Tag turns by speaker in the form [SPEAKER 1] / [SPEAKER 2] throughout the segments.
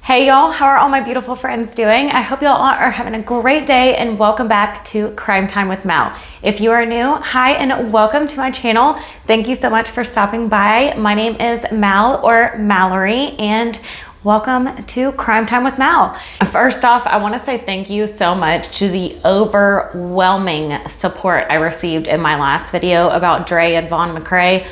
[SPEAKER 1] Hey y'all, how are all my beautiful friends doing? I hope y'all are having a great day and welcome back to Crime Time with Mal. If you are new, hi and welcome to my channel. Thank you so much for stopping by. My name is Mal or Mallori and welcome to Crime Time with Mal. First off, I want to say thank you so much to the overwhelming support I received in my last video about Dre and McCray.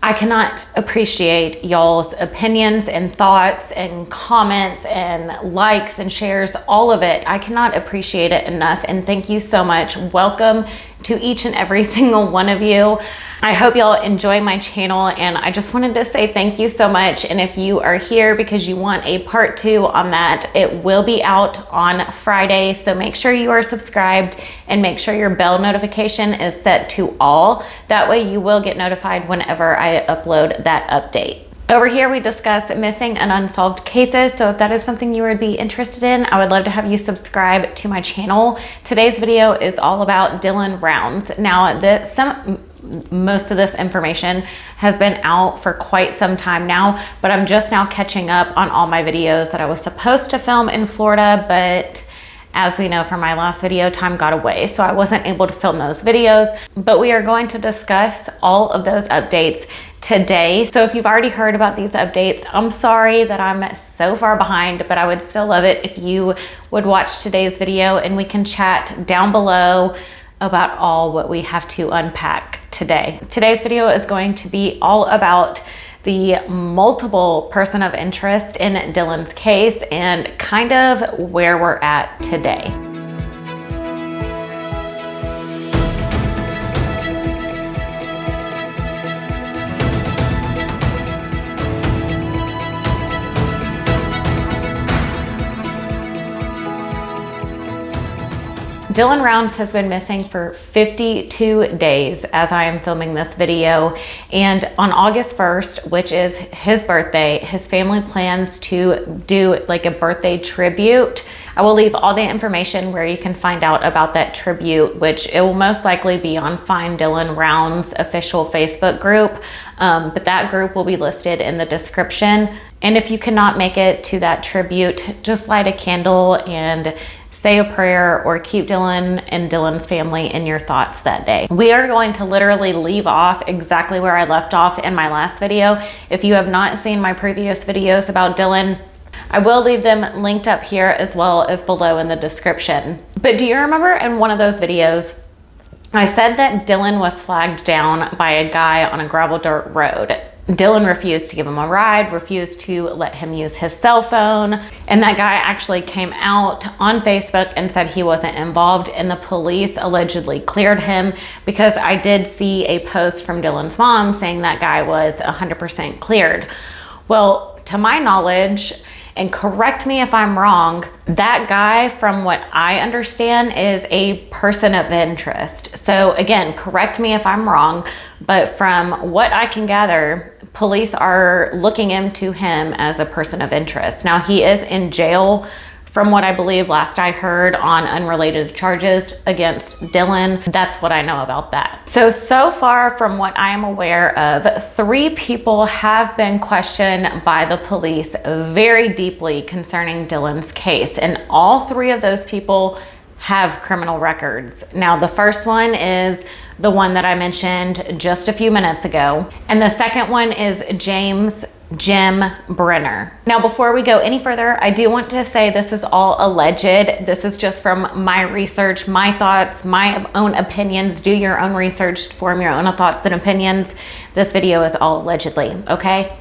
[SPEAKER 1] I cannot appreciate y'all's opinions and thoughts and comments and likes and shares, all of it. I cannot appreciate it enough, and thank you so much. Welcome to each and every single one of you. I hope y'all enjoy my channel, and I just wanted to say thank you so much. And if you are here because you want a part 2 on that, it will be out on Friday, so make sure you are subscribed and make sure your bell notification is set to all. That way you will get notified whenever I upload that update. Over here, we discuss missing and unsolved cases. So if that is something you would be interested in, I would love to have you subscribe to my channel. Today's video is all about Dylan Rounds. Now, most of this information has been out for quite some time now, but I'm just now catching up on all my videos that I was supposed to film in Florida, but as we know from my last video, time got away, so I wasn't able to film those videos. But we are going to discuss all of those updates today. So if you've already heard about these updates, I'm sorry that I'm so far behind, but I would still love it if you would watch today's video and we can chat down below about all what we have to unpack today. Today's video is going to be all about the multiple person of interest in Dylan's case and kind of where we're at today. Dylan Rounds has been missing for 52 days as I am filming this video, and on August 1st, which is his birthday, his family plans to do like a birthday tribute. I will leave all the information where you can find out about that tribute, which it will most likely be on Find Dylan Rounds official Facebook group, but that group will be listed in the description. And if you cannot make it to that tribute, just light a candle and say a prayer or keep Dylan and Dylan's family in your thoughts that day. We are going to literally leave off exactly where I left off in my last video. If you have not seen my previous videos about Dylan, I will leave them linked up here as well as below in the description. But do you remember in one of those videos, I said that Dylan was flagged down by a guy on a gravel dirt road. Dylan refused to give him a ride, refused to let him use his cell phone. And that guy actually came out on Facebook and said he wasn't involved, and the police allegedly cleared him because I did see a post from Dylan's mom saying that guy was 100% cleared. Well, to my knowledge, and correct me if I'm wrong, that guy, from what I understand, is a person of interest. So again, correct me if I'm wrong, but from what I can gather, police are looking into him as a person of interest. Now, he is in jail, from what I believe last I heard, on unrelated charges against Dylan. That's what I know about that. So far from what I am aware of, 3 people have been questioned by the police very deeply concerning Dylan's case, and all 3 of those people have criminal records. Now, the first one is the one that I mentioned just a few minutes ago, and the second one is Jim Brenner. Now, before we go any further, I do want to say this is all alleged. This is just from my research, my thoughts, my own opinions. Do your own research, form your own thoughts and opinions. This video is all allegedly, okay?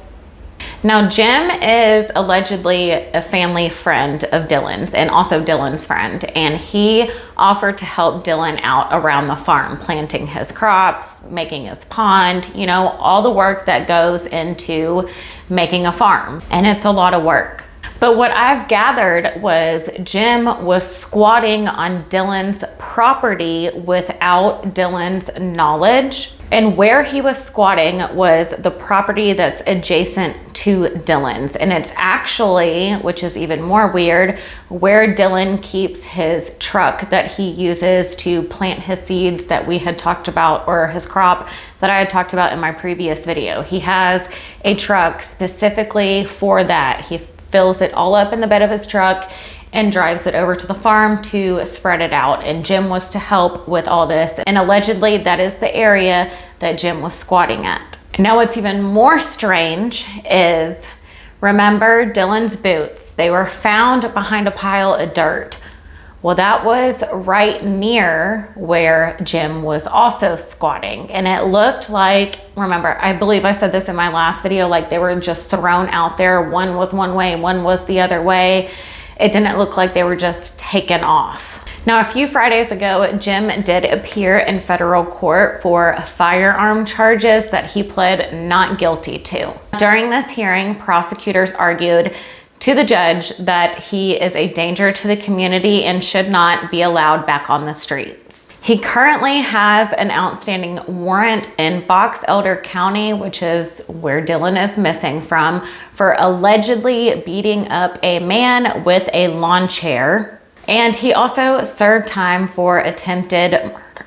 [SPEAKER 1] Now, Jim is allegedly a family friend of Dylan's and also Dylan's friend, and he offered to help Dylan out around the farm, planting his crops, making his pond, you know, all the work that goes into making a farm, and it's a lot of work. But what I've gathered was Jim was squatting on Dylan's property without Dylan's knowledge. And where he was squatting was the property that's adjacent to Dylan's. And it's actually, which is even more weird, where Dylan keeps his truck that he uses to plant his seeds that we had talked about, or his crop that I had talked about in my previous video. He has a truck specifically for that. He fills it all up in the bed of his truck and drives it over to the farm to spread it out. And Jim was to help with all this. And allegedly that is the area that Jim was squatting at. Now what's even more strange is, remember Dylan's boots? They were found behind a pile of dirt. Well, that was right near where Jim was also squatting. And it looked like, remember, I believe I said this in my last video, like they were just thrown out there. One was one way, one was the other way. It didn't look like they were just taken off. Now, a few Fridays ago, Jim did appear in federal court for firearm charges that he pled not guilty to. During this hearing, prosecutors argued to the judge that he is a danger to the community and should not be allowed back on the streets. He currently has an outstanding warrant in Box Elder County, which is where Dylan is missing from, for allegedly beating up a man with a lawn chair. And he also served time for attempted murder.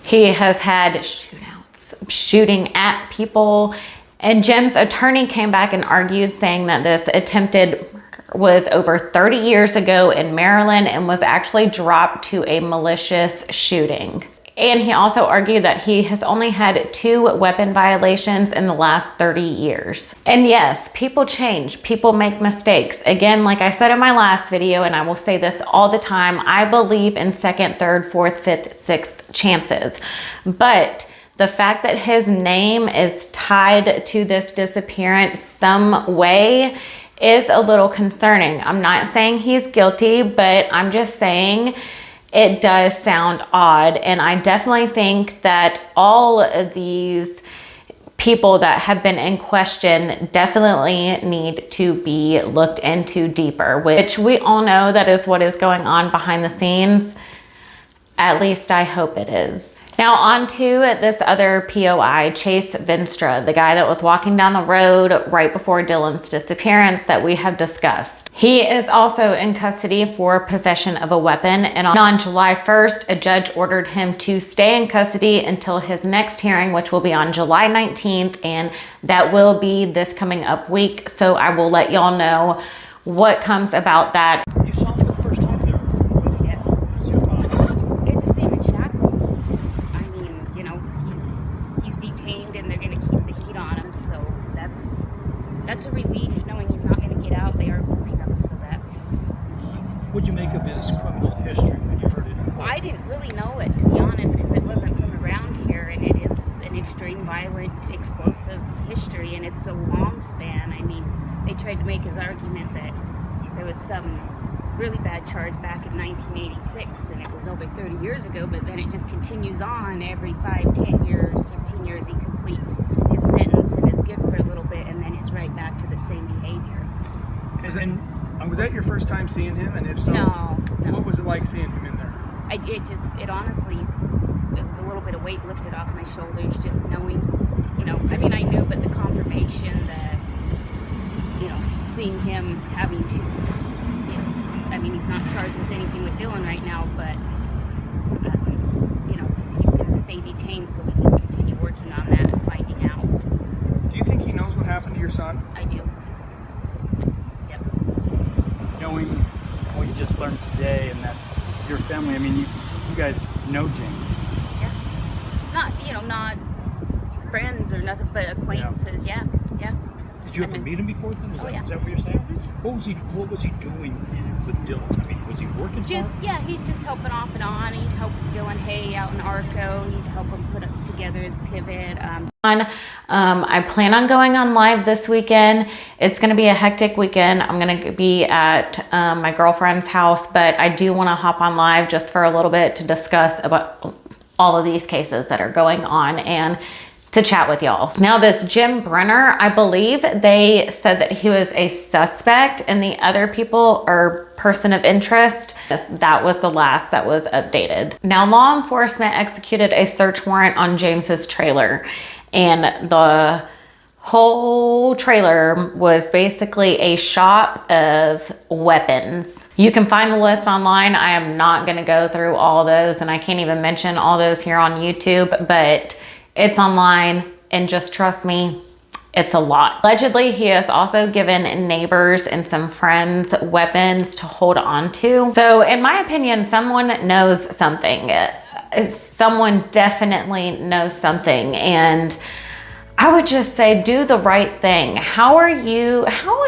[SPEAKER 1] He has had shootouts, shooting at people. And Jim's attorney came back and argued, saying that this attempted murder was over 30 years ago in Maryland and was actually dropped to a malicious shooting. And he also argued that he has only had 2 weapon violations in the last 30 years. And yes, people change, people make mistakes. Again, like I said in my last video, and I will say this all the time, I believe in 2nd, 3rd, 4th, 5th, 6th chances. But the fact that his name is tied to this disappearance some way is a little concerning. I'm not saying he's guilty, but I'm just saying it does sound odd. And I definitely think that all of these people that have been in question definitely need to be looked into deeper, which we all know that is what is going on behind the scenes. At least I hope it is. Now on to this other POI, Chase Vinstra, the guy that was walking down the road right before Dylan's disappearance that we have discussed. He is also in custody for possession of a weapon, and on July 1st, a judge ordered him to stay in custody until his next hearing, which will be on July 19th, and that will be this coming up week. So I will let y'all know what comes about that.
[SPEAKER 2] You saw him for the first time there.
[SPEAKER 3] Yeah. Good to see him in shackles. I mean, you know, he's detained and they're going to keep the heat on him, so that's a relief knowing he's not going to get out. They are holding him, so that's...
[SPEAKER 2] What'd you make of his criminal history when you heard it in court?
[SPEAKER 3] I didn't really know it, to be honest, because it wasn't from around here, and it is an extreme, violent, explosive history, and it's a long span. I mean, they tried to make his argument that there was some really bad charge back in 1986, and it was over 30 years ago, but then it just continues on every 5, 10 years, 15 years. He completes his sentence and is good for a little bit, and then is right back to the same behavior.
[SPEAKER 4] Was that your first time seeing him? And if so,
[SPEAKER 3] No.
[SPEAKER 4] What was it like seeing him in there?
[SPEAKER 3] It honestly, it was a little bit of weight lifted off my shoulders, just knowing, you know, I mean, I knew, but the confirmation that, you know, seeing him having to, you know, I mean, he's not charged with anything with Dylan right now, but, you know, he's going to stay detained so we can continue working on that and finding out.
[SPEAKER 4] Do you think he knows what happened to your son?
[SPEAKER 3] I do. Yep.
[SPEAKER 2] Knowing what you just learned today and that your family, I mean, you guys know James.
[SPEAKER 3] Yeah. Not, you know, not friends or nothing, but acquaintances. Yeah.
[SPEAKER 2] Did you ever meet him before then? Is that what you're saying?
[SPEAKER 3] Mm-hmm.
[SPEAKER 2] What was he doing with Dylan? I mean, was he working for him?
[SPEAKER 3] He's just helping off and on. He'd help Dylan hay out in Arco. He'd help him put together his pivot.
[SPEAKER 1] I plan on going on live this weekend. It's going to be a hectic weekend. I'm going to be at my girlfriend's house, but I do want to hop on live just for a little bit to discuss about all of these cases that are going on and to chat with y'all. Now this Jim Brenner, I believe they said that he was a suspect and the other people are person of interest. That was the last that was updated. Now law enforcement executed a search warrant on James's trailer, and the whole trailer was basically a shop of weapons. You can find the list online. I am not going to go through all those, and I can't even mention all those here on YouTube, but it's online, and just trust me, it's a lot. Allegedly, he has also given neighbors and some friends weapons to hold on to. So in my opinion, someone knows something. Someone definitely knows something. And I would just say, do the right thing. How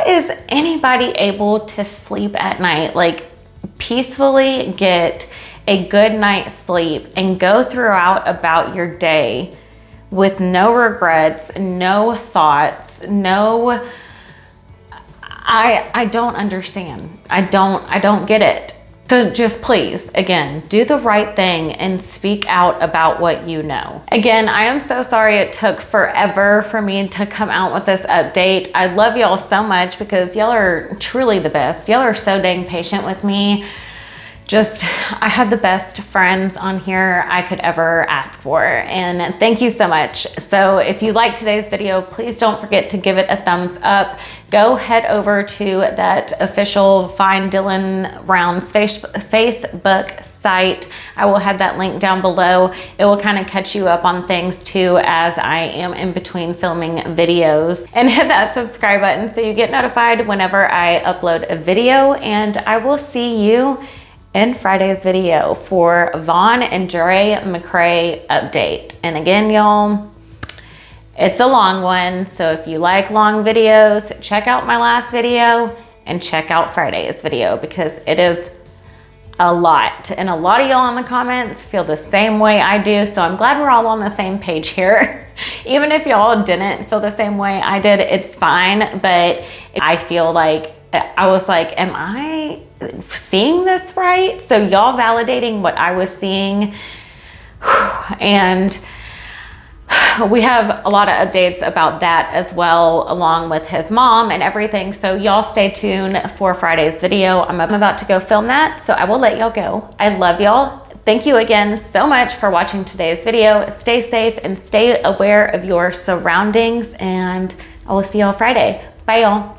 [SPEAKER 1] is anybody able to sleep at night? Like, peacefully get a good night's sleep and go throughout about your day with no regrets, no thoughts, no, I don't understand. I don't get it. So just please, again, do the right thing and speak out about what you know. Again, I am so sorry it took forever for me to come out with this update. I love y'all so much because y'all are truly the best. Y'all are so dang patient with me. I have the best friends on here I could ever ask for, and thank you so much. So if you liked today's video, please don't forget to give it a thumbs up. Go head over to that official Find Dylan Rounds Facebook site. I will have that link down below. It will kind of catch you up on things too, as I am in between filming videos. And hit that subscribe button so you get notified whenever I upload a video, and I will see you in Friday's video for Vaughn and Dre McCray update. And again, y'all, it's a long one, so if you like long videos, check out my last video and check out Friday's video because it is a lot. And a lot of y'all in the comments feel the same way I do, so I'm glad we're all on the same page here. Even if y'all didn't feel the same way I did, it's fine, but I feel like I was like, am I seeing this right? So y'all validating what I was seeing. And we have a lot of updates about that as well, along with his mom and everything. So y'all stay tuned for Friday's video. I'm about to go film that, so I will let y'all go. I love y'all. Thank you again so much for watching today's video. Stay safe and stay aware of your surroundings, and I will see y'all Friday. Bye, y'all.